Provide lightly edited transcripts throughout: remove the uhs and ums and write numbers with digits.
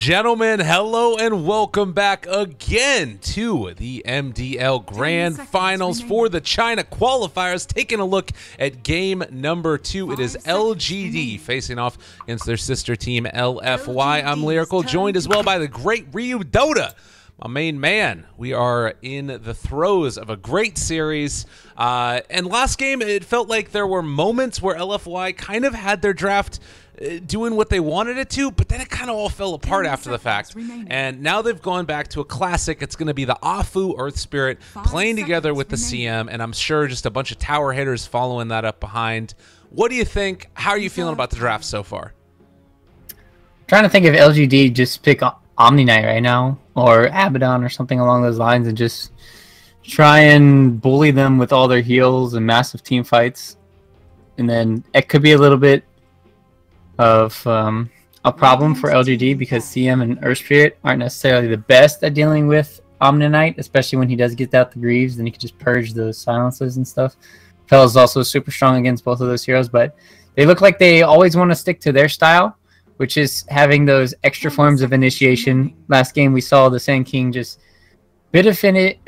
gentlemen, hello and welcome back again to the MDL Grand Finals for the China Qualifiers. Taking a look at game number 2. It is LGD facing off against their sister team LFY. I'm Lyrical, joined as well by the great Ryu Dota, my main man. We are in the throes of a great series. And last game, it felt like there were moments where LFY kind of had their draft doing what they wanted it to, but then it kind of all fell apart after the fact. And now they've gone back to a classic. It's going to be the Afu Earth Spirit playing together with the CM, and I'm sure just a bunch of tower hitters following that up behind. What do you think? How are you feeling about the draft so far? I'm trying to think if LGD just pick Omni Knight right now, or Abaddon or something along those lines, and just try and bully them with all their heals and massive team fights. And then it could be a little bit of a problem for LGD because CM and Earth Spirit aren't necessarily the best at dealing with Omni Knight, especially when he does get out the Greaves, then he can just purge those silences and stuff. Fel's also super strong against both of those heroes, but they look like they always want to stick to their style, which is having those extra forms of initiation. Last game we saw the Sand King just basically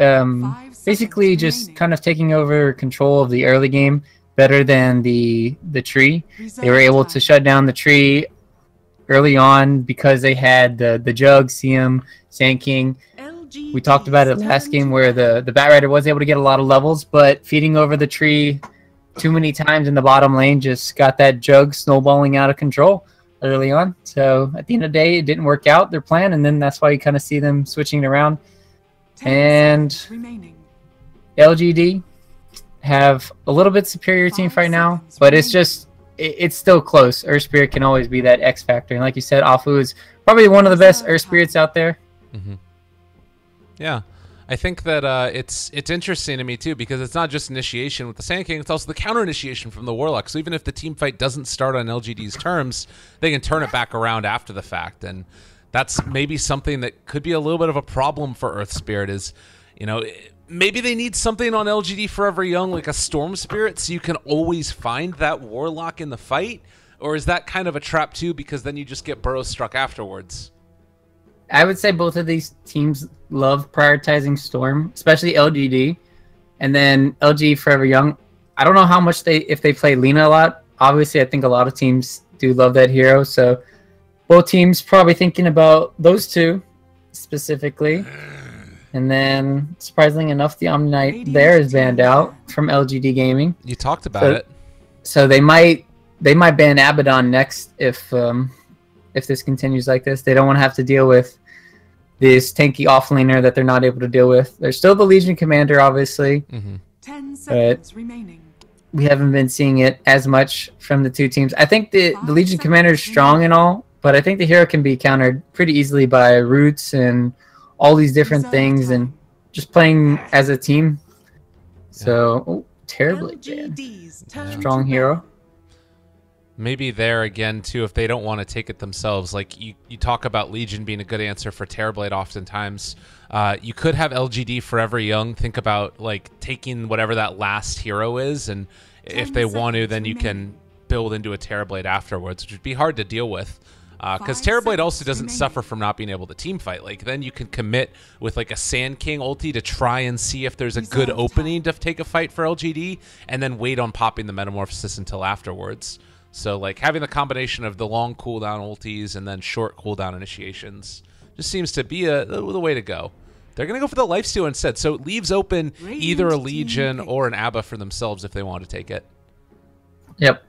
just kind of taking over control of the early game better than the tree. They were able to shut down the tree early on because they had the Jug, CM, Sand King. We talked about it last game where the Batrider was able to get a lot of levels, but feeding over the tree too many times in the bottom lane just got that Jug snowballing out of control early on. So at the end of the day, it didn't work out, their plan, and then that's why you kind of see them switching around. And LGD have a little bit superior team right now, but it's just it's still close. Earth Spirit can always be that X factor, and like you said, Afu is probably one of the best Earth Spirits out there. Yeah, I think that it's interesting to me too, because it's not just initiation with the Sand King, it's also the counter initiation from the Warlock. So even if the team fight doesn't start on LGD's terms, they can turn it back around after the fact, and that's maybe something that could be a little bit of a problem for Earth Spirit. Is, you know, maybe they need something on LGD.Forever Young, like a Storm Spirit, so you can always find that Warlock in the fight? Or is that kind of a trap too, because then you just get burrow struck afterwards? I would say both of these teams love prioritizing Storm, especially LGD. And then LG.Forever Young, I don't know how much if they play Lina a lot. Obviously, I think a lot of teams do love that hero, so both teams probably thinking about those two specifically. And then, surprisingly enough, the Omni Knight there is banned out from LGD Gaming. You talked about it. So they might ban Abaddon next if this continues like this. They don't want to have to deal with this tanky offlaner that they're not able to deal with. There's still the Legion Commander, obviously. 10 seconds remaining. We haven't been seeing it as much from the two teams. I think the Legion Commander is strong and all, but I think the hero can be countered pretty easily by roots and all these different things, and just playing as a team. So, terribly bad. Strong hero. Maybe there again too, if they don't want to take it themselves, like you talk about Legion being a good answer for Terrorblade oftentimes. You could have LGD.Forever Young think about like taking whatever that last hero is, and if they want to, then you can build into a Terrorblade afterwards, which would be hard to deal with. Because Terrorblade also doesn't suffer from not being able to team fight. Like, then you can commit with like a Sand King ulti to try and see if there's a good opening to take a fight for LGD, and then wait on popping the Metamorphosis until afterwards. So like having the combination of the long cooldown ultis and then short cooldown initiations just seems to be the way to go. They're going to go for the lifesteal instead, so it leaves open either a Legion or an Abba for themselves if they want to take it. Yep.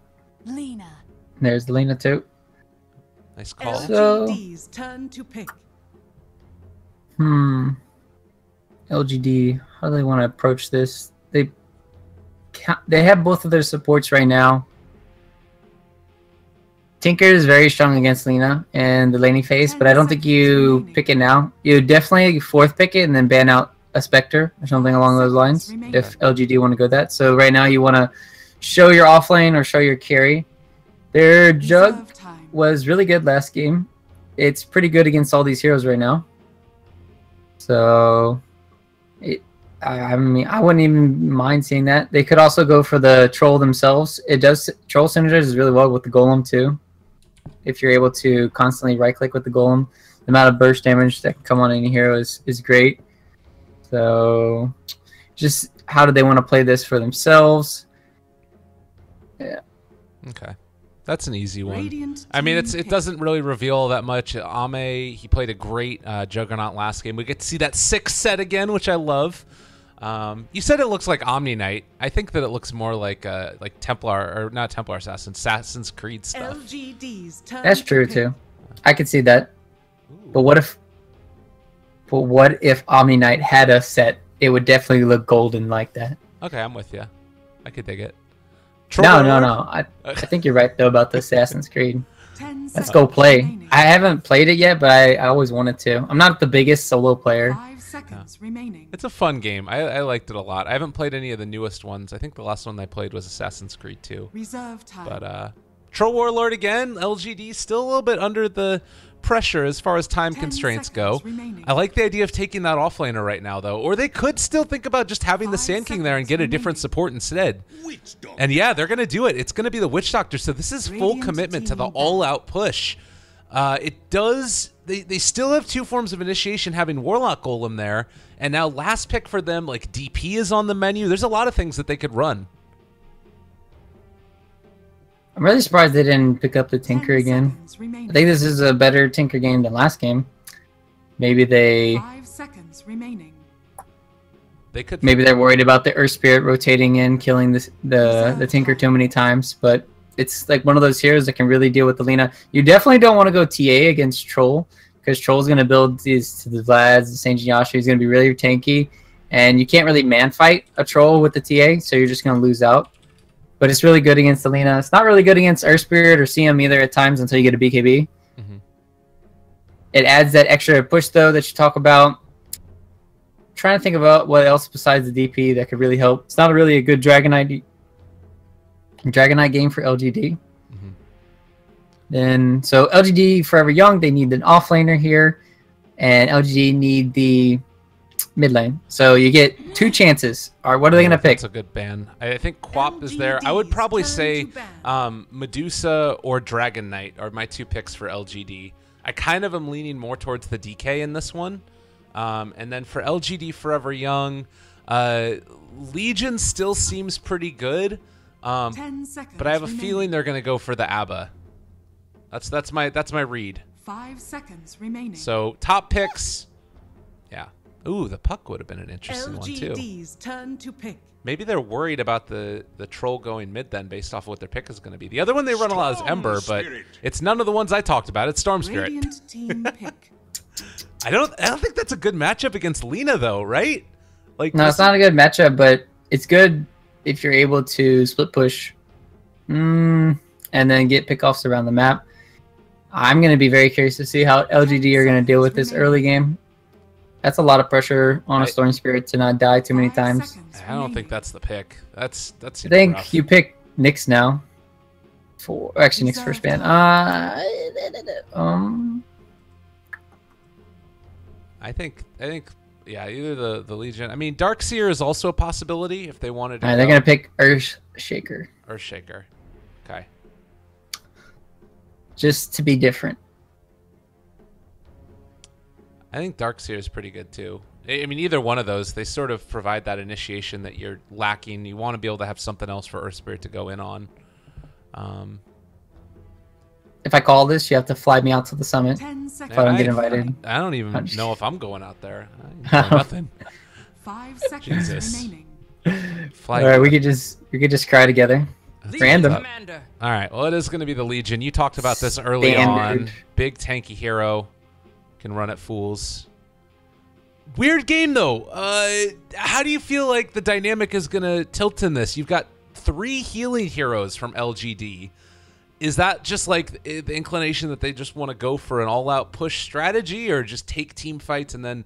Lina. There's Lina too. Nice call. So, LGD's turn to pick. LGD, how do they want to approach this? They have both of their supports right now. Tinker is very strong against Lina and the laning phase, but I don't think you pick it now. You definitely fourth pick it and then ban out a Spectre or something along those lines if LGD want to go that. So right now you want to show your offlane or show your carry. Their Jug was really good last game. It's pretty good against all these heroes right now. So, I mean, I wouldn't even mind seeing that. They could also go for the Troll themselves. Troll synergizes really well with the Golem too. If you're able to constantly right-click with the Golem. the amount of burst damage that can come on any hero is great. So just how do they want to play this for themselves? Yeah. Okay. That's an easy one. Radiant I mean, team it doesn't really reveal that much. Ame, he played a great Juggernaut last game. We get to see that 6 set again, which I love. You said it looks like Omni Knight. I think that it looks more like Templar, or not Templar Assassin, Assassin's Creed stuff. LGD's turn That's to true pick. too. I could see that. Ooh. But what if Omni Knight had a set? It would definitely look golden like that. Okay, I'm with you. I could dig it. No. I think you're right though about the Assassin's Creed. 10 Let's seconds go play. remaining. I haven't played it yet, but I always wanted to. I'm not the biggest solo player. 5 seconds remaining. It's a fun game. I liked it a lot. I haven't played any of the newest ones. I think the last one I played was Assassin's Creed 2. Reserve time. But Troll Warlord again, LGD still a little bit under the pressure as far as time 10 constraints go. seconds remaining. I like the idea of taking that offlaner right now, though. Or they could still think about just having the 5 Sand King there and seconds get a different remaining. support instead. And yeah, they're going to do it. It's going to be the Witch Doctor. So this is full Radiant commitment to the team all-out push. It does... They still have 2 forms of initiation, having Warlock Golem there. And now last pick for them, like DP is on the menu. There's a lot of things that they could run. I'm really surprised they didn't pick up the 10 Tinker again. seconds remaining. I think this is a better Tinker game than last game. Maybe they 5 seconds remaining. They could... maybe they're worried about the Earth Spirit rotating in, killing the Tinker too many times. But it's like one of those heroes that can really deal with the Lina. You definitely don't want to go TA against Troll, because Troll's going to build these to the Vlads, the Saint Yasha. He's going to be really tanky, and you can't really man fight a Troll with the TA, so you're just going to lose out. But it's really good against the Lina. It's not really good against Earth Spirit or CM either at times until you get a BKB. Mhm. It adds that extra push though that you talk about. Trying to think about what else besides the DP that could really help. It's not really a good Dragonite game for LGD. Mhm. Then so LGD.Forever Young, they need an offlaner here, and LGD need the mid lane. So you get 2 chances. All right, what are they gonna pick? That's a good ban. I think Quap is there. I would probably say Medusa or Dragon Knight are my 2 picks for LGD. I kind of am leaning more towards the DK in this one. And then for LGD.Forever Young, Legion still seems pretty good. 10 seconds But I have a remaining. feeling they're gonna go for the ABBA. That's my read. 5 seconds remaining. So top picks, yeah. Ooh, the Puck would have been an interesting one too. LGD's turn to pick. Maybe they're worried about the Troll going mid then, based off of what their pick is going to be. The other one they run a lot is Ember, but it's none of the ones I talked about. It's Storm Spirit. Radiant team pick. I don't think that's a good matchup against Lina though, right? Like No, it's not a good matchup, but it's good if you're able to split push and then get pickoffs around the map. I'm going to be very curious to see how LGD are going to deal with this early game. That's a lot of pressure on a Storm Spirit to not die too many 5 times. seconds I don't think remaining. that's the pick. That's I super think rough. you pick Nyx now. For actually Nyx first ban. I think yeah, either the Legion. I mean, Darkseer is also a possibility if they wanted to. Alright, they're gonna pick Earthshaker. Earthshaker. Okay. Just to be different. I think Darkseer is pretty good too. I mean, either one of those, they sort of provide that initiation that you're lacking. You want to be able to have something else for Earth Spirit to go in on. If I call this, you have to fly me out to the summit. 10 If I seconds. don't get invited. I don't even I'm just- know if I'm going out there. I ain't doing nothing. 5 seconds Jesus. remaining. Fly. Alright, we could just cry together. Random. Commander. All right. Well, it is going to be the Legion. You talked about this early on. Standard. Big tanky hero. Can run at fools. Weird game, though. How do you feel like the dynamic is going to tilt in this? You've got 3 healing heroes from LGD. Is that just like the inclination that they just want to go for an all-out push strategy, or just take team fights and then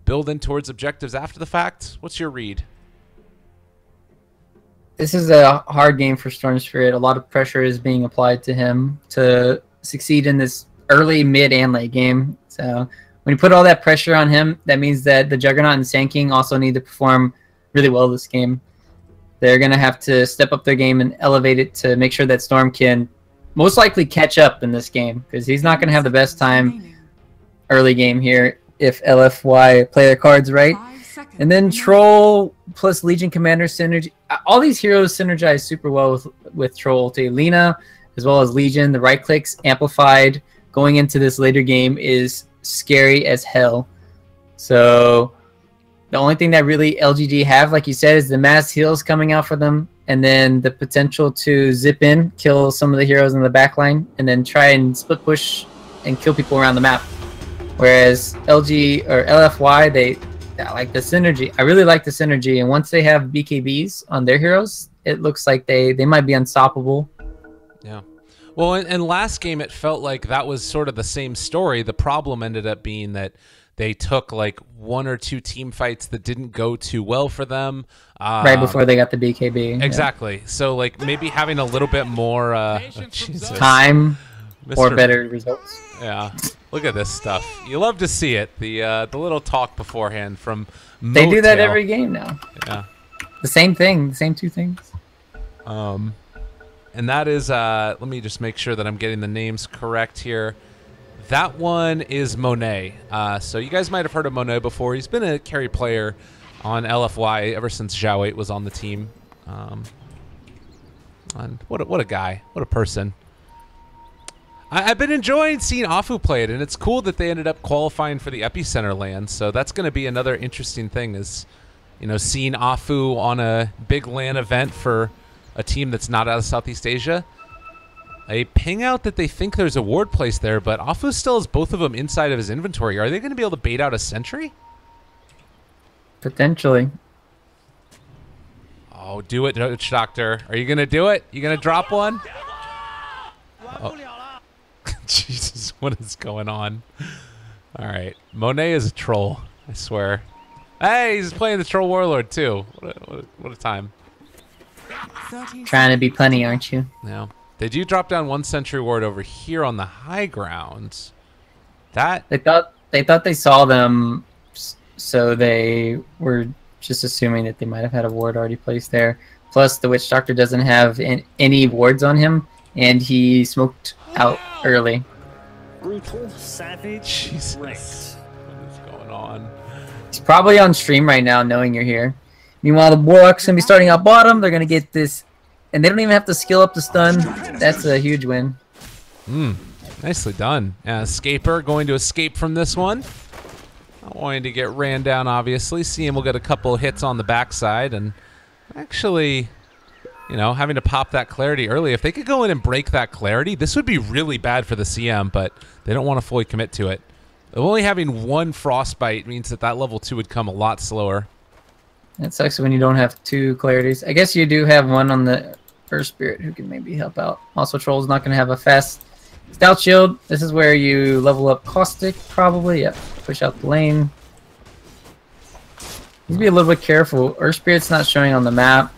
build in towards objectives after the fact? What's your read? This is a hard game for Storm Spirit. A lot of pressure is being applied to him to succeed in this early, mid, and late game. So when you put all that pressure on him, that means that the Juggernaut and Sand King also need to perform really well this game. They're going to have to step up their game and elevate it to make sure that Storm can most likely catch up in this game, because he's not going to have the best time early game here if LFY play their cards right. 5 seconds. And then Troll plus Legion Commander synergy. All these heroes synergize super well with Troll to Lina, as well as Legion. The right clicks amplified going into this later game is scary as hell. So the only thing that really LGD have, like you said, is the mass heals coming out for them, and then the potential to zip in, kill some of the heroes in the backline, and then try and split push and kill people around the map. Whereas LG or LFY, they like the synergy. I really like the synergy, and once they have BKBs on their heroes, it looks like they might be unstoppable. Yeah. Well, in last game, it felt like that was sort of the same story. The problem ended up being that they took like 1 or 2 team fights that didn't go too well for them. Right before they got the BKB. Exactly. Yeah. So like maybe having a little bit more time or better results. Yeah. Look at this stuff. You love to see it. The little talk beforehand from Motail. They do that every game now. Yeah. The same thing. The same 2 things. And that is, let me just make sure that I'm getting the names correct here. That one is Monet. So you guys might have heard of Monet before. He's been a carry player on LFY ever since Zhao 8 was on the team. And what a guy. What a person. I've been enjoying seeing Afu play it, and it's cool that they ended up qualifying for the Epicenter LAN. So that's going to be another interesting thing is, you know, seeing Afu on a big LAN event for a team that's not out of Southeast Asia. They ping out that they think there's a ward placed there, but Afu still has both of them inside of his inventory. Are they going to be able to bait out a sentry? Potentially. Oh, do it, Witch Doctor. Are you going to do it? You going to drop one? Oh. Jesus, what is going on? All right. Monet is a troll, I swear. Hey, he's playing the Troll Warlord, too. What a time. Trying to be punny, aren't you? Yeah. They do drop down 1 sentry ward over here on the high ground. That they thought they saw them, so they were just assuming that they might have had a ward already placed there. Plus, the Witch Doctor doesn't have any wards on him, and he smoked out early. Brutal, savage, Jesus. wrecked. What is going on? He's probably on stream right now, knowing you're here. Meanwhile, the Warlock's gonna be starting out bottom. They're gonna get this, and they don't even have to skill up the stun. That's a huge win. Nicely done. Escaper going to escape from this one. Not wanting to get ran down, obviously. CM will get a couple hits on the backside, and actually, you know, having to pop that clarity early. If they could go in and break that clarity, this would be really bad for the CM, but they don't want to fully commit to it. Only having 1 frostbite means that level 2 would come a lot slower. It sucks when you don't have 2 clarities. I guess you do have one on the Earth Spirit who can maybe help out. Also, Troll's not going to have a fast Stout Shield. This is where you level up Caustic, probably. Yep, push out the lane. Need to be a little bit careful. Earth Spirit's not showing on the map.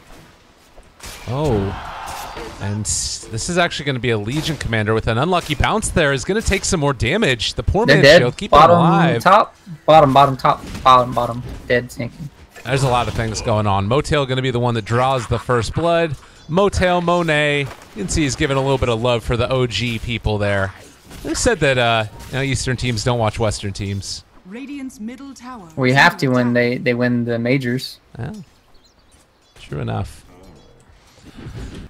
Oh. And this is actually going to be a Legion commander with an unlucky bounce there. Is going to take some more damage. The poor man's shield, keep him alive. Top, bottom, top, bottom, dead, sinking. There's a lot of things going on. Motail going to be the one that draws the first blood. Motail, Monet. You can see he's giving a little bit of love for the OG people there. They said that you know, Eastern teams don't watch Western teams. Radiant's middle tower. We have to when they win the majors. Yeah. True enough.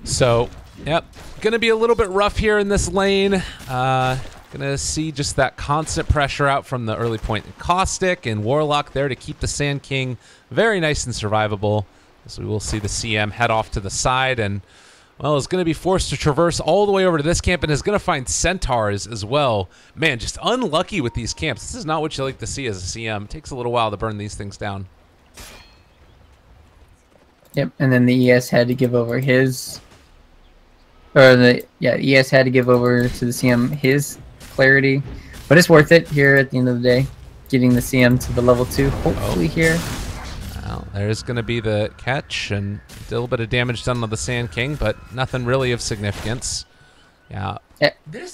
So, yep. Going to be a little bit rough here in this lane. Going to see just that constant pressure out from the early point in Caustic and Warlock there to keep the Sand King very nice and survivable. So we will see the CM head off to the side and, well, is going to be forced to traverse all the way over to this camp and is going to find Centaurs as well. Man, just unlucky with these camps. This is not what you like to see as a CM. It takes a little while to burn these things down. Yep, and then the ES had to give over his... ES had to give over to the CM his clarity. But it's worth it here at the end of the day. Getting the CM to the level 2, hopefully here. Well, there's going to be the catch and a little bit of damage done on the Sand King, but nothing really of significance. Yeah.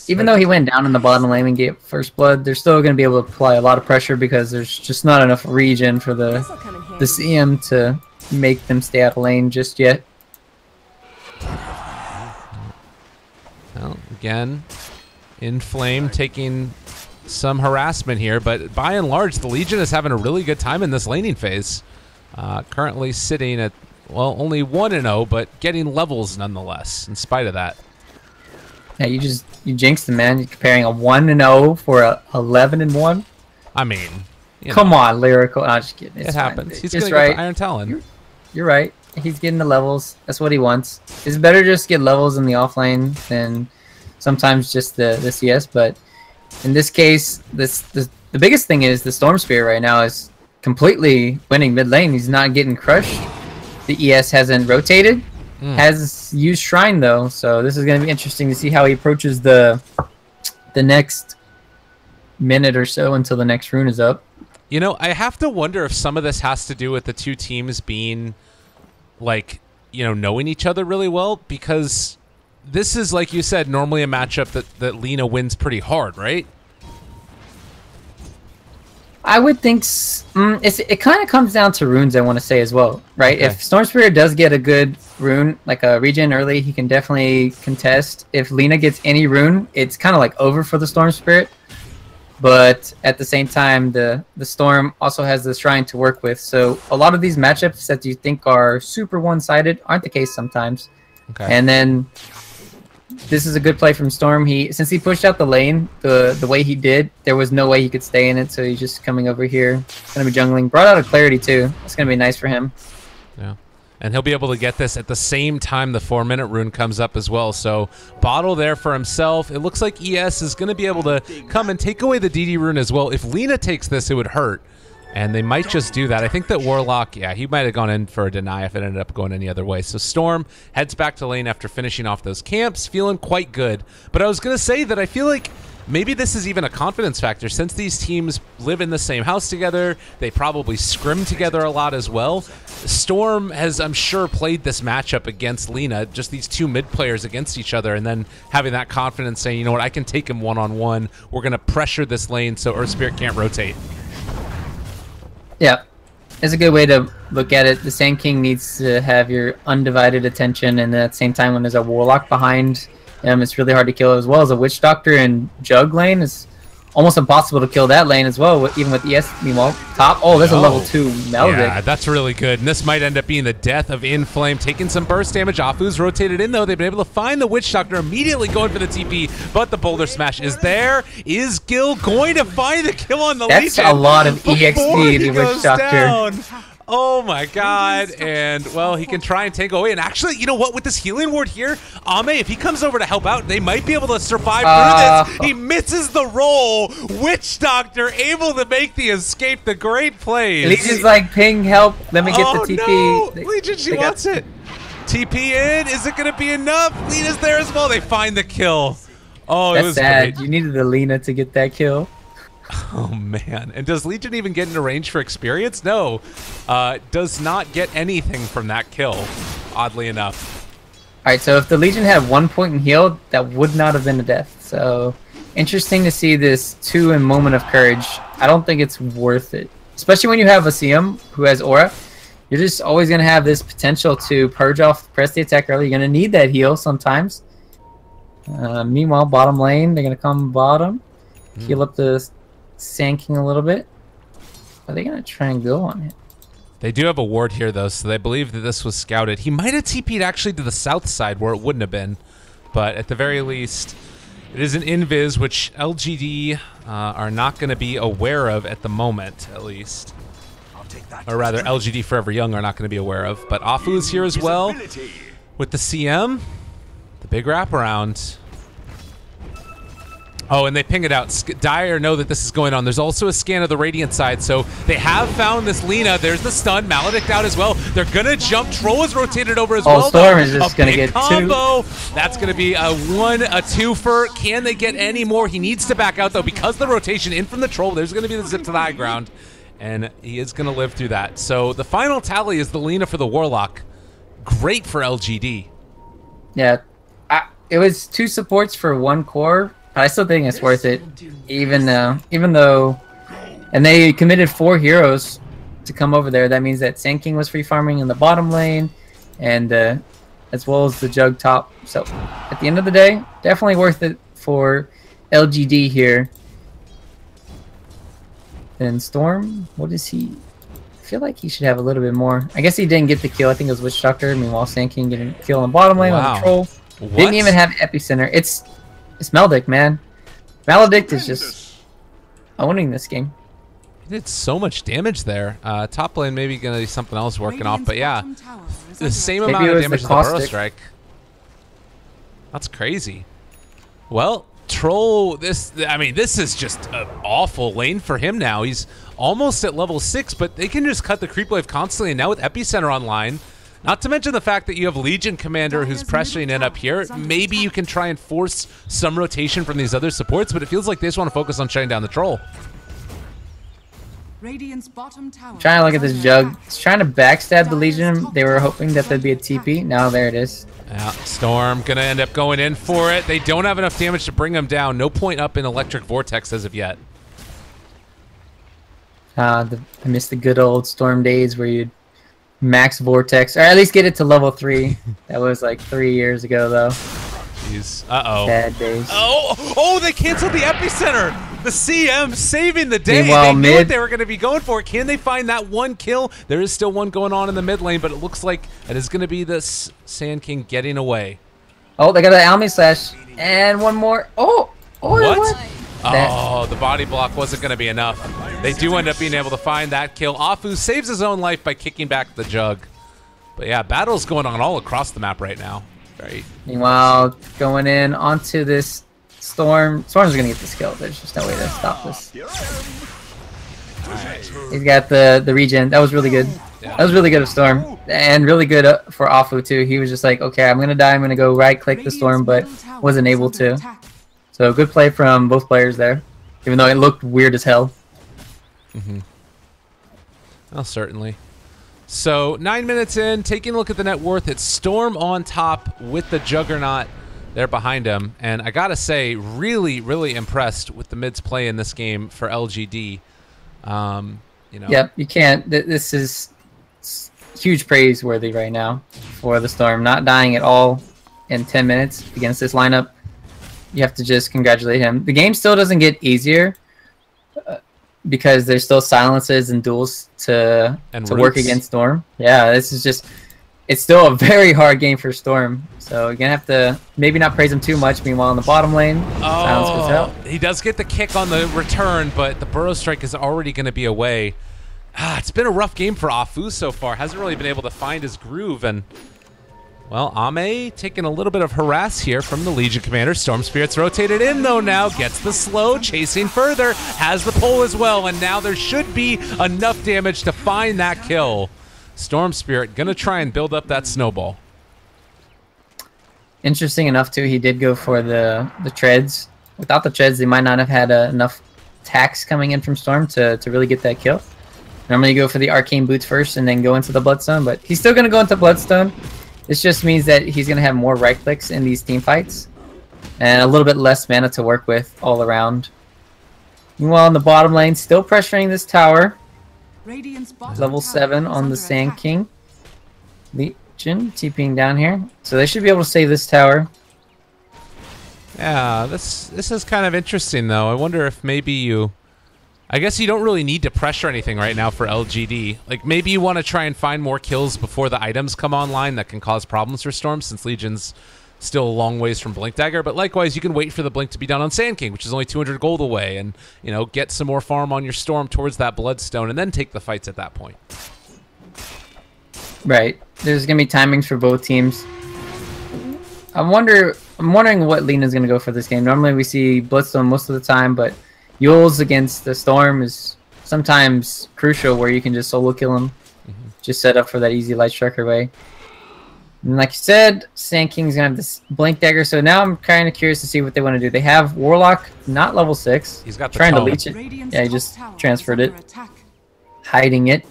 Even though he went down in the bottom lane and gave first blood, they're still going to be able to apply a lot of pressure because there's just not enough region for the CM to make them stay out of lane just yet. Well, again, Inflame taking some harassment here, but by and large, the Legion is having a really good time in this laning phase. Currently sitting at, well, only 1-0, but getting levels nonetheless, in spite of that. Yeah, you jinxed him, man. You're comparing a 1-0 for a 11-1. I mean, come on, Lyrical. I'm just kidding. It happens. He's going to get the Iron Talon. You're right. He's getting the levels. That's what he wants. It's better just to get levels in the offlane than sometimes just the CS. But in this case, the biggest thing is the Storm Spirit right now is completely winning mid lane. He's not getting crushed. The ES hasn't rotated. Has used Shrine though, so this is going to be interesting to see how he approaches the next minute or so until the next rune is up. You know, I have to wonder if some of this has to do with the two teams being, like, you know, knowing each other really well, because this is, like you said, normally a matchup that Lina wins pretty hard, right? I would think it kind of comes down to runes, I want to say as well, right? Okay. If Storm Spirit does get a good rune, like a regen early, he can definitely contest. If Lina gets any rune, it's kind of like over for the Storm Spirit. But at the same time, the Storm also has the Shrine to work with. So a lot of these matchups that you think are super one-sided aren't the case sometimes. Okay. And then this is a good play from Storm. Since he pushed out the lane the way he did, there was no way he could stay in it, so he's just coming over here. Gonna be jungling. Brought out a Clarity too. That's gonna be nice for him. Yeah. And he'll be able to get this at the same time the 4-minute rune comes up as well. So bottle there for himself. It looks like ES is going to be able to come and take away the DD rune as well. If Lina takes this, it would hurt. And they might just do that. I think that Warlock, yeah, he might have gone in for a deny if it ended up going any other way. So Storm heads back to lane after finishing off those camps, feeling quite good. But I was going to say that I feel like maybe this is even a confidence factor. Since these teams live in the same house together, they probably scrim together a lot as well. Storm has, I'm sure, played this matchup against Lina, just these two mid players against each other, and then having that confidence saying, you know what, I can take him one-on-one. We're going to pressure this lane so Earth Spirit can't rotate. Yeah, it's a good way to look at it. The Sand King needs to have your undivided attention, and at the same time, when there's a Warlock behind him, it's really hard to kill, as well as a Witch Doctor and Jug lane. It's almost impossible to kill that lane as well, even with ES. Meanwhile, top. Oh, there's a level 2 Melodic. Yeah, that's really good. And this might end up being the death of Inflame, taking some burst damage. Afu's rotated in, though. They've been able to find the Witch Doctor, immediately going for the TP, but the Boulder Smash is there. Is Gil going to find the kill on the Legion? That's a lot of EXP to Witch Doctor. Down? Oh my god, and well, he can try and take away, and actually, you know what, with this healing ward here, Ame, if he comes over to help out, they might be able to survive through this. He misses the roll. Witch Doctor able to make the escape, the great plays. Legion's like, ping, help, let me get the TP. No. Legion, she wants it. TP in, is it going to be enough? Lina's there as well, they find the kill. Oh, that's it was sad. great. You needed the Lina to get that kill. Oh man, and does Legion even get into range for experience? No, does not get anything from that kill, oddly enough. Alright, so if the Legion had 1 point in heal, that would not have been a death. So, interesting to see this 2 in Moment of Courage. I don't think it's worth it. Especially when you have a CM who has Aura. You're just always going to have this potential to purge off, press the attack early. You're going to need that heal sometimes. Meanwhile, bottom lane, they're going to come bottom. Heal up the Sand King a little bit. Are they going to try and go on it? They do have a ward here, though, so they believe that this was scouted. He might have TP'd actually to the south side where it wouldn't have been. But at the very least, it is an invis, which LGD are not going to be aware of at the moment, at least. Or rather, LGD.Forever Young are not going to be aware of. But Afu is here as well with the CM. The big wraparound. Oh, and they ping it out. Dire know that this is going on. There's also a scan of the Radiant side, so they have found this Lina. There's the stun. Maledict out as well. They're going to jump. Troll is rotated over as well. Storm is just going to get combo. That's going to be a twofer. Can they get any more? He needs to back out, though, because the rotation in from the Troll. There's going to be the zip to the high ground, and he is going to live through that. So the final tally is the Lina for the Warlock. Great for LGD. Yeah. It was 2 supports for 1 core. I still think it's worth it, even though, and they committed 4 heroes to come over there. That means that Sand King was free farming in the bottom lane, and as well as the Jug top. So at the end of the day, definitely worth it for LGD here. Then Storm, what is he? I feel like he should have a little bit more. I guess he didn't get the kill. I think it was Witch Doctor. Meanwhile, Sand King getting a kill on bottom lane on the troll. What? Didn't even have Epicenter. It's Maledict, man. Maledict is just owning this game. He did so much damage there. Top lane maybe gonna be something else working off, but yeah, the same Maybe amount it of was damage the as the Burrow caustic. Strike. That's crazy. Well, Troll, this is just an awful lane for him now. He's almost at level 6, but they can just cut the creep wave constantly, and now with Epicenter online, not to mention the fact that you have Legion Commander who's pressuring it up here, maybe you can try and force some rotation from these other supports, but it feels like they just want to focus on shutting down the Troll. Radiant's bottom tower. Trying to look at this Jug. He's trying to backstab the Legion. They were hoping that there'd be a TP. Now there it is. Yeah, Storm gonna end up going in for it. They don't have enough damage to bring him down. No point up in Electric Vortex as of yet. I miss the good old Storm days where you'd max Vortex, or at least get it to level 3. That was like 3 years ago, though. Jeez. Uh-oh. Bad days. Oh, they canceled the Epicenter! The CM saving the day. Meanwhile, They knew what mid- they were going to be going for. Can they find that one kill? There is still one going on in the mid lane, but it looks like it is going to be the Sand King getting away. Oh, they got an Almy Slash. And one more. Oh! What? That- Oh, the body block wasn't going to be enough. They do end up being able to find that kill. Afu saves his own life by kicking back the Jug. But yeah, battle's going on all across the map right now. Right. Meanwhile, going in onto this Storm. Storm's gonna get this kill. There's just no way to stop this. He's got the regen. That was really good. That was really good of Storm. And really good for Afu too. He was just like, okay, I'm gonna die. I'm gonna go right click the Storm, but wasn't able to. So good play from both players there. Even though it looked weird as hell. Well, certainly. So 9 minutes in, taking a look at the net worth, it's Storm on top with the Juggernaut there behind him. And I gotta say, really, really impressed with the mid's play in this game for LGD. You know. Yep, you can't. This is huge praiseworthy right now for the Storm. Not dying at all in 10 minutes against this lineup. You have to just congratulate him. The game still doesn't get easier because there's still silences and duels to work against Storm. Yeah, this is just... It's still a very hard game for Storm. So you're going to have to maybe not praise him too much. Meanwhile, in the bottom lane, silence goes out. He does get the kick on the return, but the Burrow Strike is already going to be away. It's been a rough game for Afu so far. Hasn't really been able to find his groove. And, well, Ame taking a little bit of harass here from the Legion Commander. Storm Spirit's rotated in, though, now. Gets the slow, chasing further. Has the pull as well, and now there should be enough damage to find that kill. Storm Spirit gonna try and build up that snowball. Interesting enough, too, he did go for the treads. Without the treads, they might not have had enough attacks coming in from Storm to really get that kill. Normally you go for the Arcane Boots first and then go into the Bloodstone, but he's still going to go into Bloodstone. This just means that he's going to have more right clicks in these team fights and a little bit less mana to work with all around. Meanwhile, in the bottom lane, still pressuring this tower. Level 7 on the Sand King. Legion TPing down here. So they should be able to save this tower. Yeah, this is kind of interesting, though. I wonder if maybe you... I guess you don't really need to pressure anything right now for LGD. Like, maybe you want to try and find more kills before the items come online that can cause problems for Storm, since Legion's still a long ways from Blink Dagger. But likewise, you can wait for the Blink to be done on Sand King, which is only 200 gold away, and, you know, get some more farm on your Storm towards that Bloodstone, and then take the fights at that point. Right. There's going to be timings for both teams. I'm wondering what Lena's going to go for this game. Normally we see Bloodstone most of the time, but Yules against the Storm is sometimes crucial where you can just solo kill him. Just set up for that easy Light Striker way. And like you said, Sand King's going to have this Blink Dagger, so now I'm kind of curious to see what they want to do. They have Warlock, not level 6. He's got the trying tome. to leech it. Yeah, he just transferred it. Hiding it.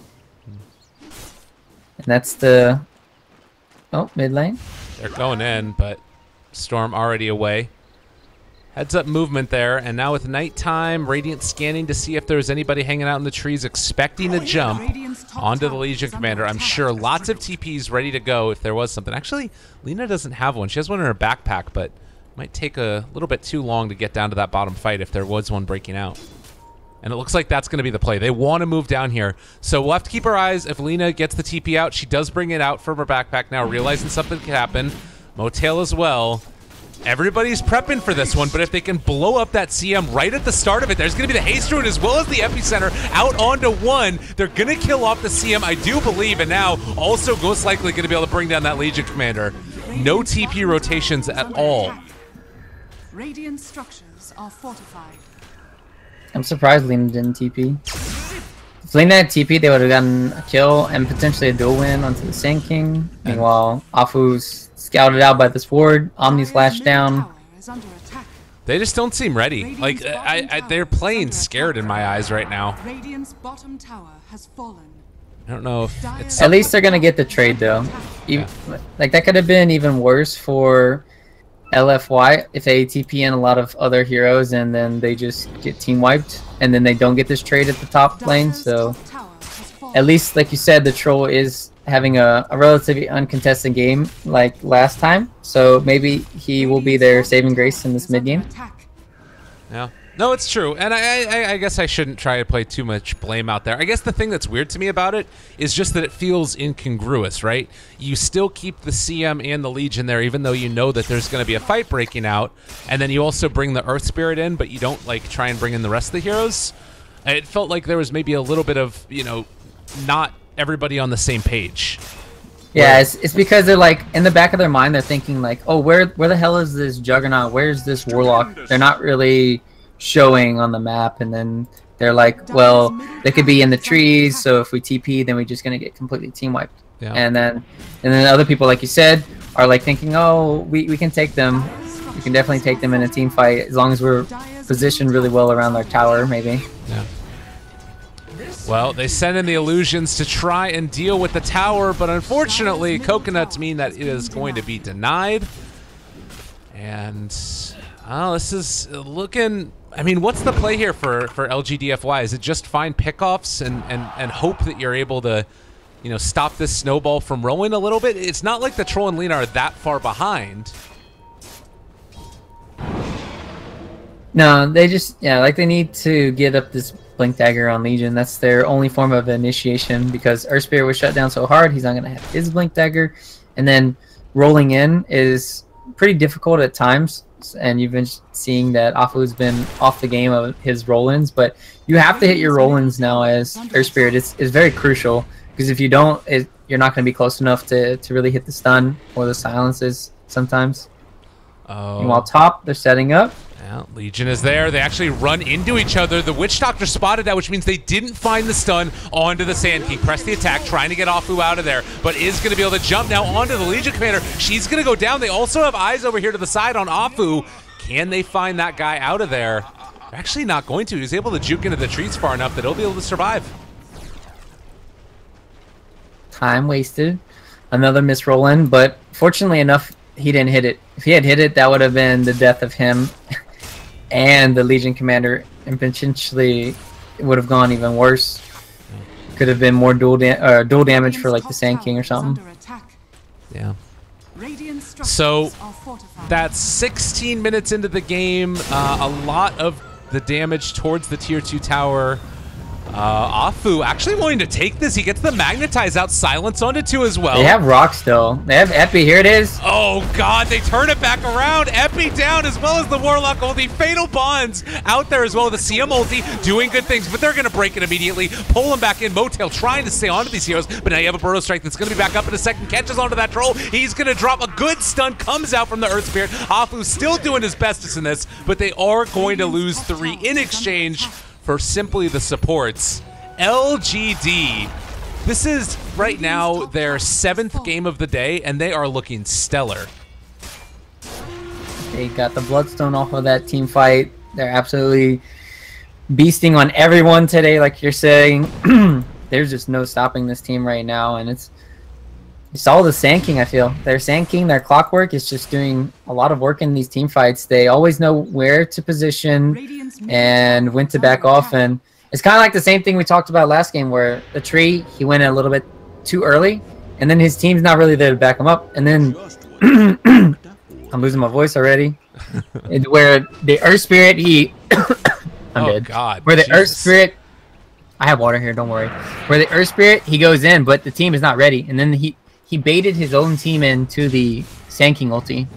And that's the... Oh, mid lane. They're going in, but Storm already away. Heads up movement there, and now with nighttime, Radiant scanning to see if there's anybody hanging out in the trees expecting to jump onto the Legion Commander. I'm sure lots of TPs ready to go if there was something. Actually, Lena doesn't have one. She has one in her backpack, but might take a little bit too long to get down to that bottom fight if there was one breaking out. And it looks like that's going to be the play. They want to move down here. So we'll have to keep our eyes. If Lena gets the TP out, she does bring it out from her backpack now, realizing something could happen. Motail as well. Everybody's prepping for this one, but if they can blow up that CM right at the start of it, there's going to be the haste rune as well as the epicenter out onto one. They're going to kill off the CM, I do believe, and now also most likely going to be able to bring down that Legion commander. No TP rotations at all. Radiant structures are fortified. I'm surprised Lena didn't TP. If Lena had TP, they would have gotten a kill and potentially a dual win onto the Sand King. Meanwhile, Afu's scouted out by this ward. Omni's lashed down. They just don't seem ready. Like, they're playing scared in my eyes right now. Radiant's bottom tower has fallen. I don't know if it's... At least they're going to get the trade, though. Even, like, that could have been even worse for LFY if they TP in a lot of other heroes and then they just get team wiped and then they don't get this trade at the top lane. So at least, like you said, the troll is having a relatively uncontested game like last time, so maybe he will be their saving grace in this mid game. Yeah, no, it's true, and I guess I shouldn't try to play too much blame out there. I guess the thing that's weird to me about it is just that it feels incongruous, right? You still keep the CM and the Legion there, even though you know that there's going to be a fight breaking out, and then you also bring the Earth Spirit in, but you don't like try and bring in the rest of the heroes. It felt like there was maybe a little bit of, you know, not everybody on the same page. Yeah, it's because they're like in the back of their mind they're thinking like, oh, where the hell is this Juggernaut? Where's this Warlock? They're not really showing on the map, and then they're like, well, they could be in the trees, so if we TP then we're just gonna get completely team wiped. Yeah. And then other people, like you said, are like thinking, oh, we can take them. We can definitely take them in a team fight as long as we're positioned really well around their tower, maybe. Yeah. Well, they send in the illusions to try and deal with the tower, but unfortunately, coconuts mean that it is going to be denied. And, oh, this is looking... I mean, what's the play here for LGD.Forever? Is it just find pickoffs and hope that you're able to, you know, stop this snowball from rolling a little bit? It's not like the Troll and Lena are that far behind. No, they just, yeah, like they need to get up this Blink Dagger on Legion. That's their only form of initiation because Earth Spirit was shut down so hard, he's not going to have his Blink Dagger. And then rolling in is pretty difficult at times, and you've been seeing that Afu's been off the game of his roll-ins, but you have to hit your roll-ins now as Earth Spirit. It's very crucial because if you don't, you're not going to be close enough to really hit the stun or the silences sometimes. Oh. Meanwhile, top, they're setting up. Yeah, Legion is there. They actually run into each other. The Witch Doctor spotted that, which means they didn't find the stun onto the Sand King. Press the attack, trying to get Afu out of there, but is going to be able to jump now onto the Legion Commander. She's going to go down. They also have eyes over here to the side on Afu. Can they find that guy out of there? They're actually not going to. He's able to juke into the trees far enough that he'll be able to survive. Time wasted. Another miss roll in, but fortunately enough, he didn't hit it. If he had hit it, that would have been the death of him and the Legion Commander, and potentially it would have gone even worse. Could have been more dual damage for like the Sand King or something. Yeah. So that's 16 minutes into the game. A lot of the damage towards the tier 2 tower. Afu actually wanting to take this. He gets the magnetize out, silence onto 2 as well. They have rock still. They have Epi. Here it is. Oh god, they turn it back around. Epi down as well as the Warlock ulti. Fatal Bonds out there as well. The CM ulti doing good things, but they're going to break it immediately. Pull him back in. Motail trying to stay onto these heroes, but now you have a Burrow Strike that's going to be back up in a second. Catches onto that troll. He's going to drop a good stun. Comes out from the Earth Spirit. Afu still doing his bestest in this, but they are going to lose 3 in exchange for simply the supports. LGD, this is right now their 7th game of the day, and they are looking stellar. They got the Bloodstone off of that team fight. They're absolutely beasting on everyone today, like you're saying. There's just no stopping this team right now, and it's all the Sand King, I feel. Their Sand King, their clockwork is just doing a lot of work in these team fights. They always know where to position and when to back off, and it's kind of like the same thing we talked about last game where the tree, he went a little bit too early, and then his team's not really there to back him up, and then I'm losing my voice already. Where the Earth Spirit, he I'm Oh dead. God. Where the Earth Jesus. Spirit, I have water here. Don't worry. Where the Earth Spirit, he goes in, but the team is not ready, and then he baited his own team into the Sand King ulti.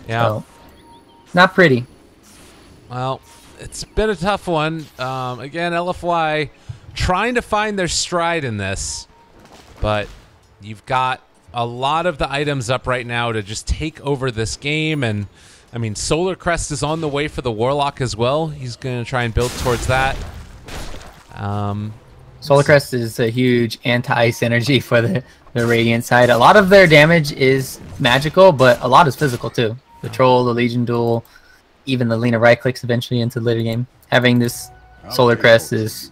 Yeah. So, not pretty. Well, it's been a tough one. Again, LFY trying to find their stride in this, but you've got a lot of the items up right now to just take over this game. And I mean, Solar Crest is on the way for the Warlock as well. He's going to try and build towards that. Solar Crest is a huge anti-synergy for the Radiant side. A lot of their damage is magical, but a lot is physical too. The Troll, the Legion Duel, even the Lina right clicks eventually into the later game. Having this Solar Crest is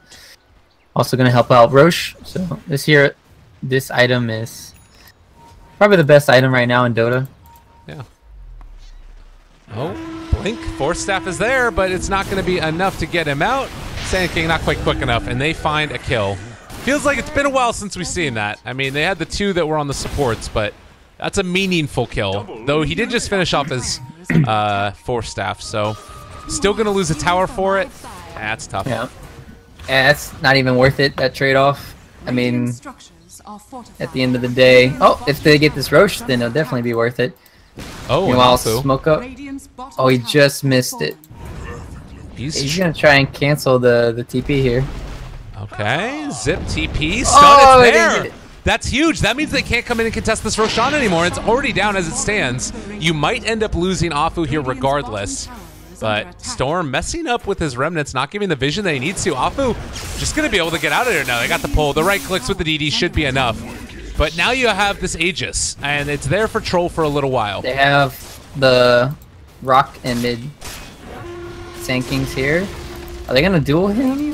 also going to help out Roche. So this item is probably the best item right now in Dota. Yeah. Oh, Blink. Force Staff is there, but it's not going to be enough to get him out. Sand King not quite quick enough, and they find a kill. Feels like it's been a while since we've seen that. I mean, they had the 2 that were on the supports, but that's a meaningful kill. Though he did just finish off his Force Staff, so still going to lose a tower for it. That's tough. Yeah. And that's not even worth it, that trade-off. I mean, at the end of the day... Oh, if they get this Roche, then it'll definitely be worth it. Oh, Meanwhile, also, Smoke Up... Oh, he just missed it. He's going to try and cancel the TP here. Okay, Zip TP. Stun, Oh, it's he didn't there. get it. That's huge. That means they can't come in and contest this Roshan anymore. It's already down as it stands. You might end up losing Afu here regardless. But Storm messing up with his remnants, not giving the vision that he needs to. Afu just going to be able to get out of there now. They got the pull. The right clicks with the DD should be enough. But now you have this Aegis, and it's there for Troll for a little while. They have the Rock and mid Sand Kings here. Are they going to duel him?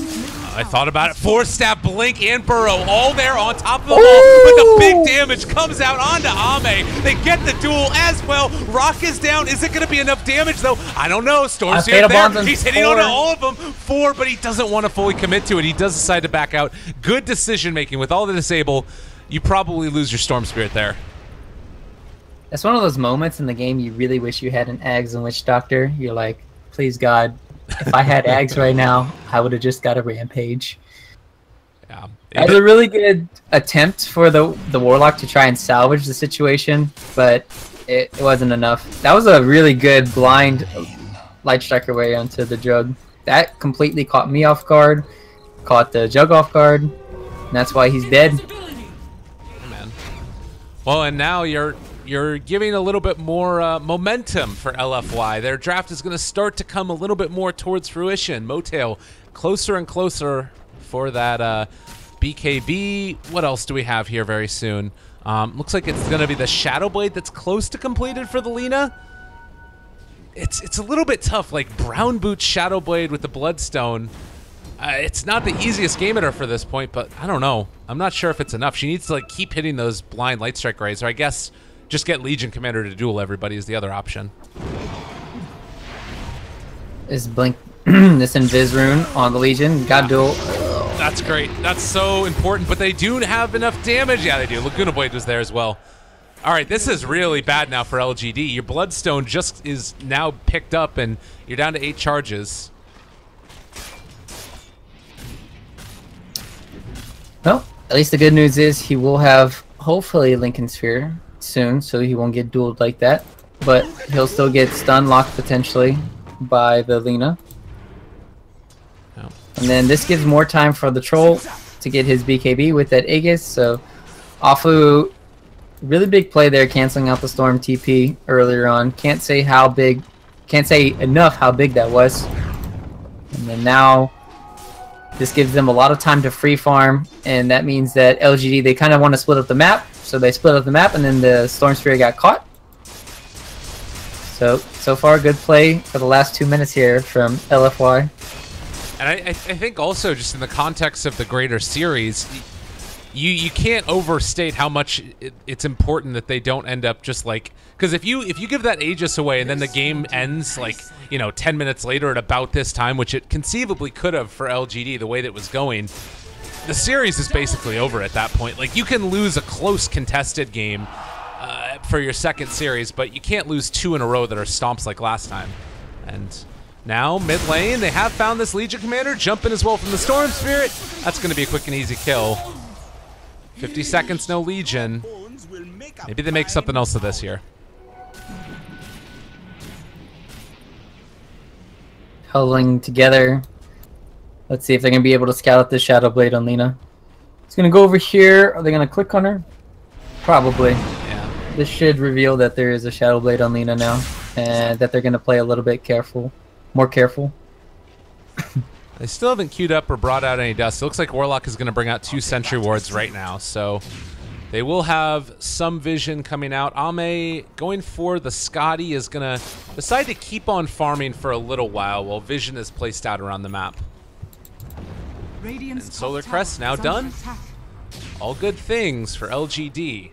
I thought about it. Force Staff, Blink, and Burrow all there on top of the wall, but the big damage comes out onto Ame. They get the duel as well. Rock is down. Is it going to be enough damage, though? I don't know. Storm's here there. He's hitting onto all of them. 4, but he doesn't want to fully commit to it. He does decide to back out. Good decision-making. With all the disable, you probably lose your Storm Spirit there. That's one of those moments in the game you really wish you had an Ags and Witch Doctor. You're like, please God, if I had Ags right now, I would have just got a Rampage. Yeah. It was a really good attempt for the Warlock to try and salvage the situation, but it wasn't enough. That was a really good blind Light Striker way onto the Jug. That completely caught me off guard, caught the Jug off guard, and that's why he's dead. Man. Well, and now you're giving a little bit more momentum for LFY. Their draft is going to start to come a little bit more towards fruition. Motail closer and closer for that BKB. What else do we have here very soon? Looks like it's going to be the Shadow Blade that's close to completed for the Lina. It's a little bit tough, like Brown Boots Shadow Blade with the Bloodstone. It's not the easiest game at her for this point, but I don't know. I'm not sure if it's enough. She needs to like keep hitting those blind Light Strike rays, or I guess just get Legion Commander to duel everybody is the other option. This Blink, this Invis rune on the Legion. Got duel. That's great. That's so important, but they do have enough damage. Yeah, they do. Laguna Blade was there as well. All right, this is really bad now for LGD. Your Bloodstone just is now picked up, and you're down to 8 charges. Well, at least the good news is he will have, hopefully, Lincoln Sphere soon, so he won't get dueled like that. But he'll still get stun locked potentially by the Lina. Oh. And then this gives more time for the Troll to get his BKB with that Aegis. So Afu, really big play there, canceling out the Storm TP earlier on. Can't say enough how big that was. And then now this gives them a lot of time to free farm, and that means that LGD, they kind of want to split up the map. So they split up the map, and then the Storm Spirit got caught. So far, good play for the last 2 minutes here from LFY. And I think also just in the context of the greater series, you can't overstate how much it's important that they don't end up just like, because if you give that Aegis away and then the game ends like 10 minutes later at about this time, which it conceivably could have for LGD the way that it was going, the series is basically over at that point. Like, you can lose a close contested game for your second series, but you can't lose 2 in a row that are stomps like last time. And Now, mid lane, they have found this Legion Commander, jumping as well from the Storm Spirit. That's going to be a quick and easy kill. 50 seconds, no Legion. Maybe they make something else of this here. Huddling together. Let's see if they're going to be able to scout out this Shadow Blade on Lina. It's going to go over here. Are they going to click on her? Probably. Yeah. This should reveal that there is a Shadow Blade on Lina now. And that they're going to play a little bit careful. More careful. They still haven't queued up or brought out any dust. It looks like Warlock is going to bring out 2 Sentry Wards right now. So they will have some vision coming out. Ame going for the Scotty is going to decide to keep on farming for a little while vision is placed out around the map. And Solar Crest now done. All good things for LGD.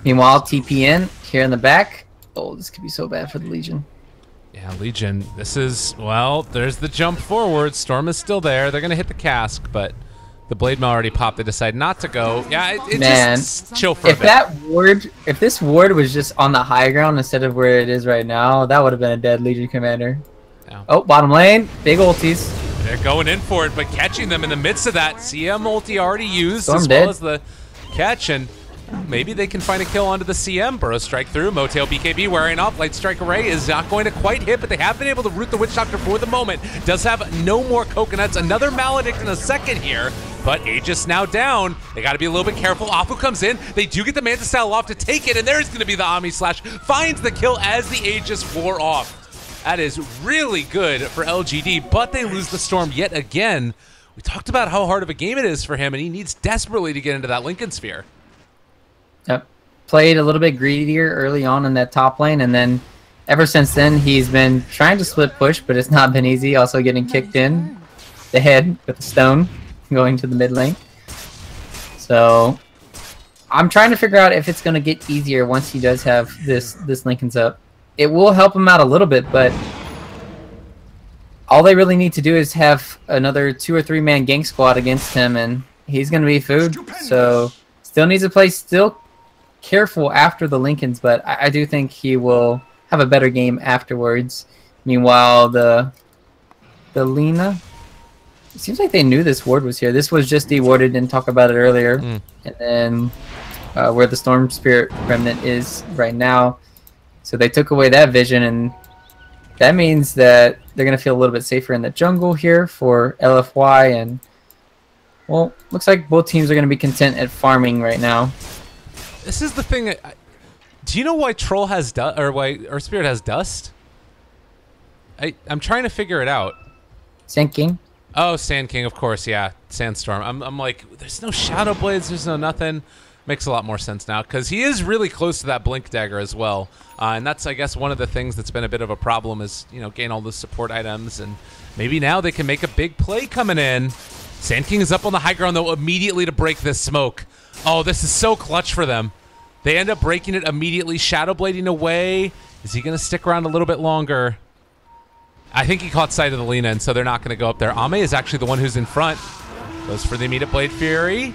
Meanwhile, TPN here in the back. Oh, this could be so bad for the Legion. Yeah, Legion, this is, well, there's the jump forward. Storm is still there. They're going to hit the cask, but the Blade Mail already popped. They decide not to go. Yeah, it Man, just chill for a bit. If this ward was just on the high ground instead of where it is right now, that would have been a dead Legion Commander. Yeah. Oh, bottom lane. Big ultis. They're going in for it, but catching them in the midst of that. CM ulti already used, Storm as dead. well as the catch, and maybe they can find a kill onto the CM. Burrow strike through. Motail BKB wearing off. Light Strike Array is not going to quite hit, but they have been able to root the Witch Doctor for the moment. Does have no more coconuts. Another Maledict in a second here, but Aegis now down. They got to be a little bit careful. Afu comes in. They do get the Manta Style off to take it, and there's going to be the Ami Slash. Finds the kill as the Aegis wore off. That is really good for LGD, but they lose the Storm yet again. We talked about how hard of a game it is for him, and he needs desperately to get into that Lincoln Sphere. Yep. Played a little bit greedier early on in that top lane, and then ever since then he's been trying to split push, but it's not been easy. Also getting kicked in the head with a stone going to the mid lane. So I'm trying to figure out if it's going to get easier once he does have this Lincoln's up. It will help him out a little bit, but all they really need to do is have another 2 or 3 man gank squad against him, and he's going to be food. So still needs to play careful after the Lincolns, but I do think he will have a better game afterwards. Meanwhile, the Lina, it seems like they knew this ward was here. This was just dewarded, didn't talk about it earlier. And then where the Storm Spirit Remnant is right now. So they took away that vision, and that means that they're going to feel a little bit safer in the jungle here for LFY. And, well, looks like both teams are going to be content at farming right now. This is the thing. Do you know why Troll has dust, or why Earth Spirit has dust? I'm trying to figure it out. Sand King. Oh, Sand King, of course, yeah. Sandstorm. I'm like, there's no Shadow Blades, there's no nothing. Makes a lot more sense now, because he is really close to that Blink Dagger as well. And that's, I guess, one of the things that's been a bit of a problem is, you know, gain all those support items, and maybe now they can make a big play coming in. Sand King is up on the high ground, though, immediately to break this smoke. Oh, this is so clutch for them. They end up breaking it immediately, Shadow Blading away. Is he going to stick around a little bit longer? I think he caught sight of the Lina, and so they're not going to go up there. Ame is actually the one who's in front. Goes for the immediate Blade Fury.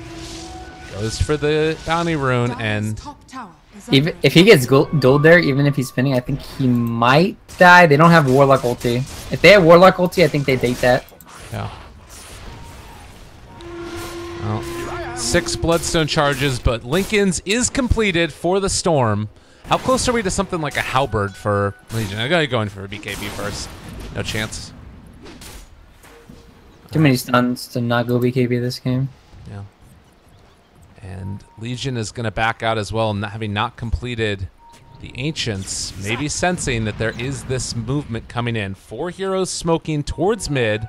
Goes for the Bounty Rune, and even if he gets dueled there, even if he's spinning, I think he might die. They don't have Warlock ulti. If they have Warlock ulti, I think they bait that. Yeah. Well, 6 Bloodstone charges, but Lincoln's is completed for the Storm. How close are we to something like a Halberd for Legion? I gotta go in for a BKB first. No chance. Too many stuns to not go BKB this game. Yeah. And Legion is going to back out as well, having not completed the Ancients, maybe sensing that there is this movement coming in. 4 heroes smoking towards mid.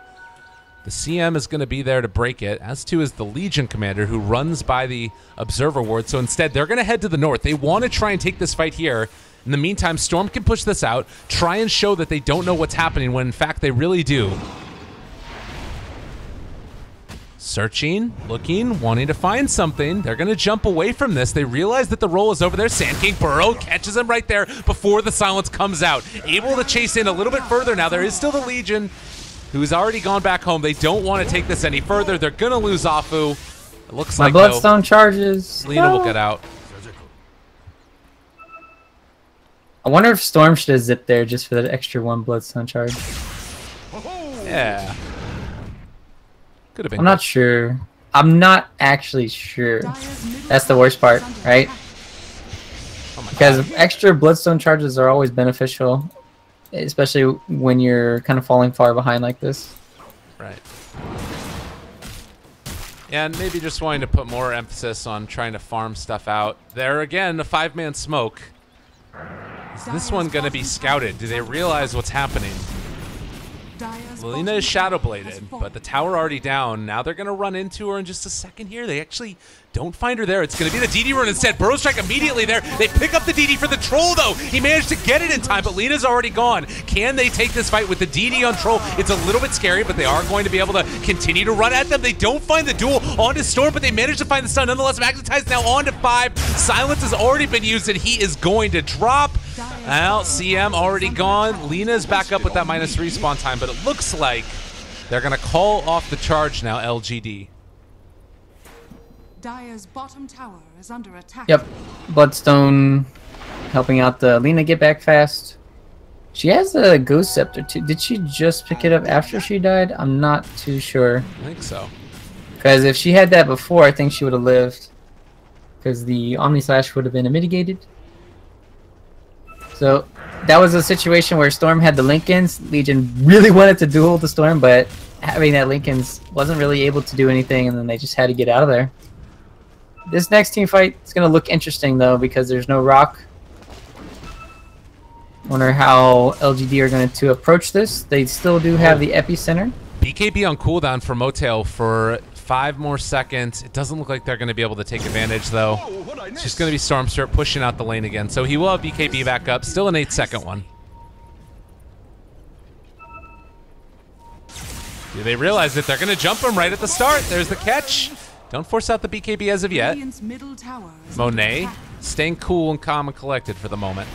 The CM is going to be there to break it, as too is the Legion Commander, who runs by the Observer Ward. So instead, they're going to head to the north. They want to try and take this fight here. In the meantime, Storm can push this out, try and show that they don't know what's happening, when in fact they really do. Searching, looking, wanting to find something. They're going to jump away from this. They realize that the roll is over there. Sand King Burrow catches him right there before the silence comes out. Able to chase in a little bit further now. There is still the Legion, who's already gone back home. They don't want to take this any further. They're going to lose Afu. It looks like my Bloodstone charges. Lina will get out. I wonder if Storm should have zipped there just for that extra 1 Bloodstone charge. Yeah. Could have been. I'm not sure. I'm not actually sure. That's the worst part, right? Oh my Because God. extra Bloodstone charges are always beneficial, especially when you're kind of falling far behind like this. Right. And maybe just wanting to put more emphasis on trying to farm stuff out. There again, a 5-man smoke. Is this one going to be scouted? Do they realize what's happening? Lina is shadow bladed, but the tower already down. Now they're going to run into her in just a second here. They actually don't find her there. It's going to be the DD run instead. Burrow Strike immediately there. They pick up the DD for the Troll, though. He managed to get it in time, but Lina's already gone. Can they take this fight with the DD on Troll? It's a little bit scary, but they are going to be able to continue to run at them. They don't find the duel onto Storm, but they manage to find the stun. Nonetheless, Magnetize now on to 5. Silence has already been used, and he is going to drop. Well, CM already gone. Lina's back up with that minus respawn time, but it looks like they're going to call off the charge now, LGD. Dire's bottom tower is under attack. Yep. Bloodstone helping out the Lina get back fast. She has a Ghost Scepter too. Did she just pick it up after she died? I'm not too sure. I think so. Because if she had that before, I think she would have lived. Because the Omni Slash would have been mitigated. So that was a situation where Storm had the Lincolns. Legion really wanted to duel the Storm, but having that Lincolns wasn't really able to do anything, and then they just had to get out of there. This next team fight is going to look interesting, though, because there's no Rock. Wonder how LGD are going to approach this. They still do have the Epicenter. BKB on cooldown for Motail for 5 more seconds. It doesn't look like they're going to be able to take advantage, though. It's just going to be Storm start pushing out the lane again. So he will have BKB back up. Still an 8-second one. Do they realize that they're going to jump him right at the start? There's the catch. Don't force out the BKB as of yet. Monet staying cool and calm and collected for the moment.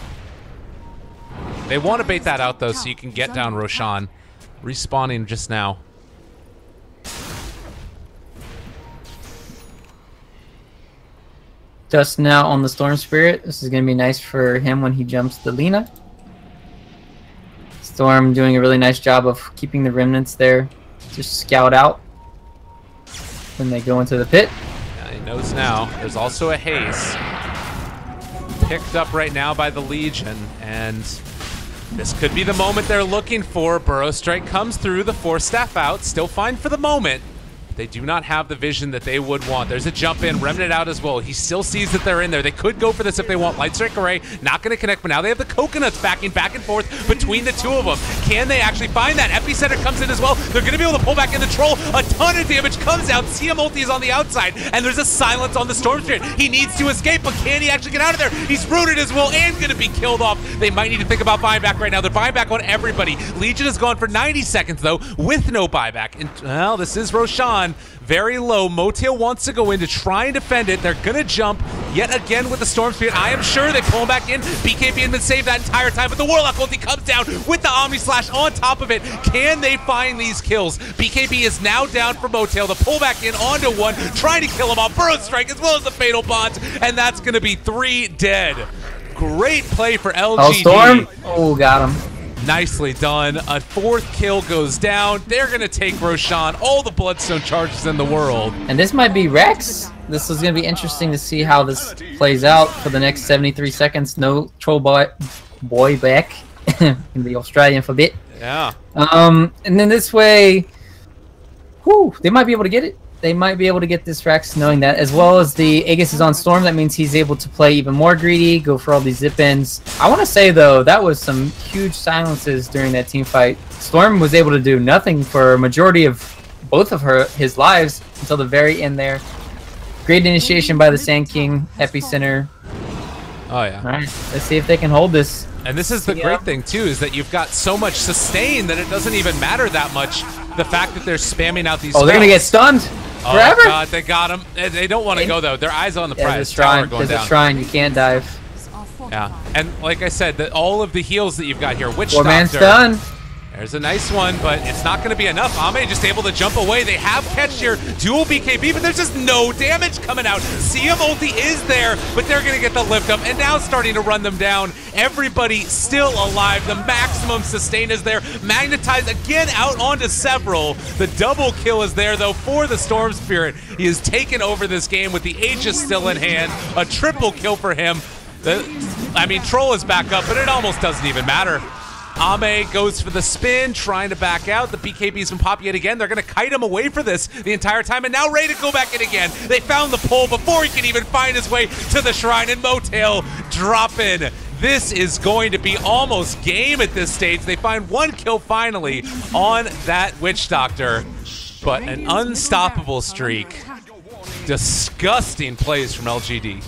They want to bait that out, though, so you can get down Roshan. Respawning just now. Just now on the Storm Spirit. This is going to be nice for him when he jumps the Lina. Storm doing a really nice job of keeping the remnants there. Just scout out when they go into the pit. Yeah, he knows now. There's also a haze. Picked up right now by the Legion, and this could be the moment they're looking for. Burrow Strike comes through, the Force Staff out, still fine for the moment. They do not have the vision that they would want. There's a jump in, Remnant out as well. He still sees that they're in there. They could go for this if they want. Light Strike Array, not going to connect, but now they have the Coconuts backing back and forth between the two of them. Can they actually find that? Epicenter comes in as well. They're going to be able to pull back in the Troll. A ton of damage comes out. CM ulti is on the outside, and there's a silence on the Storm Spirit. He needs to escape, but can he actually get out of there? He's rooted as well and going to be killed off. They might need to think about buying back right now. They're buying back on everybody. Legion is gone for 90 seconds, though, with no buyback. And, well, this is Roshan. Very low. Motail wants to go in to try and defend it. They're going to jump yet again with the Storm Spirit. I am sure they pull him back in. BKB has been saved that entire time, but the Warlock ulti comes down with the Omni Slash on top of it. Can they find these kills? BKB is now down for Motail. The pull back in onto 1, trying to kill him off. Burrow Strike as well as the Fatal Bond, and that's going to be 3 dead. Great play for LGD. Oh, Storm! Oh, got him. Nicely done. A 4th kill goes down. They're going to take Roshan, all the Bloodstone charges in the world. And this might be Rex. This is going to be interesting to see how this plays out for the next 73 seconds. No Troll boy back. Gonna be Australian for a bit. Yeah. And then this way, whew, they might be able to get it. They might be able to get this Rex knowing that, as well as the Aegis is on Storm. That means he's able to play even more greedy, go for all these zip-ins. I want to say, though, that was some huge silences during that team fight. Storm was able to do nothing for a majority of both of his lives until the very end there. Great initiation by the Sand King, Epicenter. Oh, yeah. All right, let's see if they can hold this. And this is the great thing, too, is that you've got so much sustain that it doesn't even matter that much. The fact that they're spamming out these Oh, they're going to get stunned forever? Oh, God, they got him. They don't want to go, though. Their eyes on the prize. Shrine. Tower going There's down. a shrine. You can't dive. Yeah. And like I said, all of the heals that you've got here, Witch 4-man's Doctor. done. There's a nice one, but it's not going to be enough. Ame just able to jump away. They have catch here, dual BKB, but there's just no damage coming out. CM ulti is there, but they're going to get the lift up, and now starting to run them down. Everybody still alive. The maximum sustain is there. Magnetize again out onto several. The double kill is there, though, for the Storm Spirit. He has taken over this game with the Aegis still in hand. A triple kill for him. I mean, Troll is back up, but it almost doesn't even matter. Ame goes for the spin, trying to back out. The BKB's been popped yet again. They're going to kite him away for this the entire time, and now ready to go back in again. They found the pole before he can even find his way to the shrine, and Motail dropping. This is going to be almost game at this stage. They find one kill finally on that Witch Doctor, but an unstoppable streak. Disgusting plays from LGD.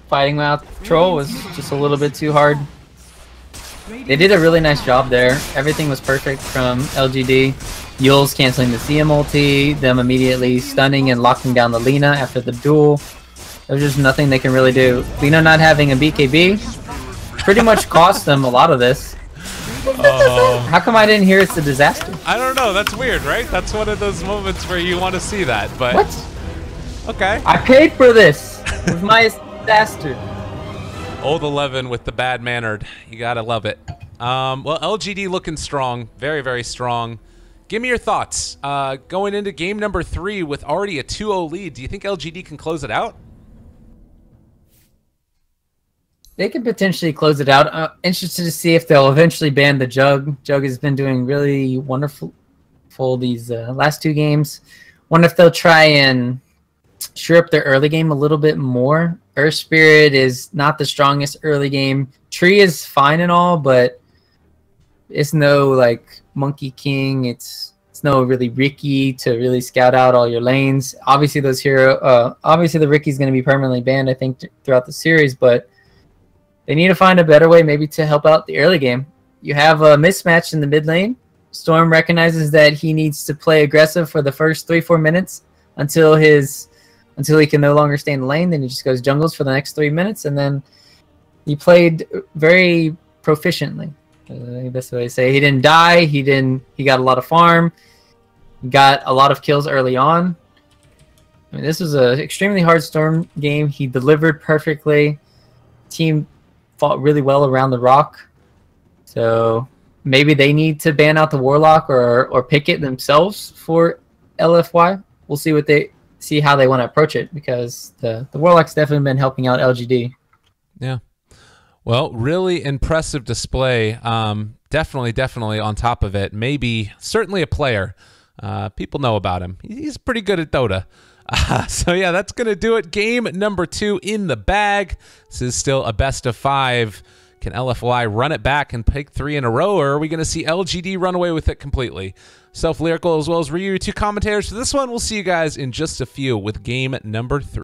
Fighting out Troll was just a little bit too hard. They did a really nice job there. Everything was perfect from LGD. Yule's canceling the CM ulti, them immediately stunning and locking down the Lina after the duel. There's just nothing they can really do. Lina not having a BKB pretty much cost them a lot of this. How come I didn't hear it's a disaster? I don't know. That's weird, right? That's one of those moments where you want to see that, but... What? Okay. I paid for this with my disaster. Old 11 with the bad-mannered. You gotta love it. Well, LGD looking strong. Very, very strong. Give me your thoughts. Going into game number 3 with already a 2-0 lead, do you think LGD can close it out? They could potentially close it out. Interested to see if they'll eventually ban the Jug. Jug has been doing really wonderful for these last 2 games. Wonder if they'll try and shore up their early game a little bit more. Earth Spirit is not the strongest early game. Tree is fine and all, but it's no like Monkey King. It's no really Ricky to really scout out all your lanes. Obviously those obviously the Ricky's going to be permanently banned, I think, throughout the series, but they need to find a better way maybe to help out the early game. You have a mismatch in the mid lane. Storm recognizes that he needs to play aggressive for the first 3-4 minutes until he can no longer stay in the lane. Then he just goes jungles for the next 3 minutes, and then he played very proficiently. That's what I say. He didn't die. He got a lot of farm. He got a lot of kills early on. I mean, this was an extremely hard Storm game. He delivered perfectly. Team fought really well around the rock. So maybe they need to ban out the Warlock or pick it themselves for LFY. We'll see how they want to approach it, because the Warlock's definitely been helping out LGD. Yeah. Well, really impressive display. Definitely on top of it. Maybe, certainly a player. People know about him. He's pretty good at Dota. So yeah, that's going to do it. Game number 2 in the bag. This is still a best of 5. Can LFY run it back and pick 3 in a row, or are we going to see LGD run away with it completely? Self Lyrical as well as Ryu, 2 commentators for this one. We'll see you guys in just a few with game number 3.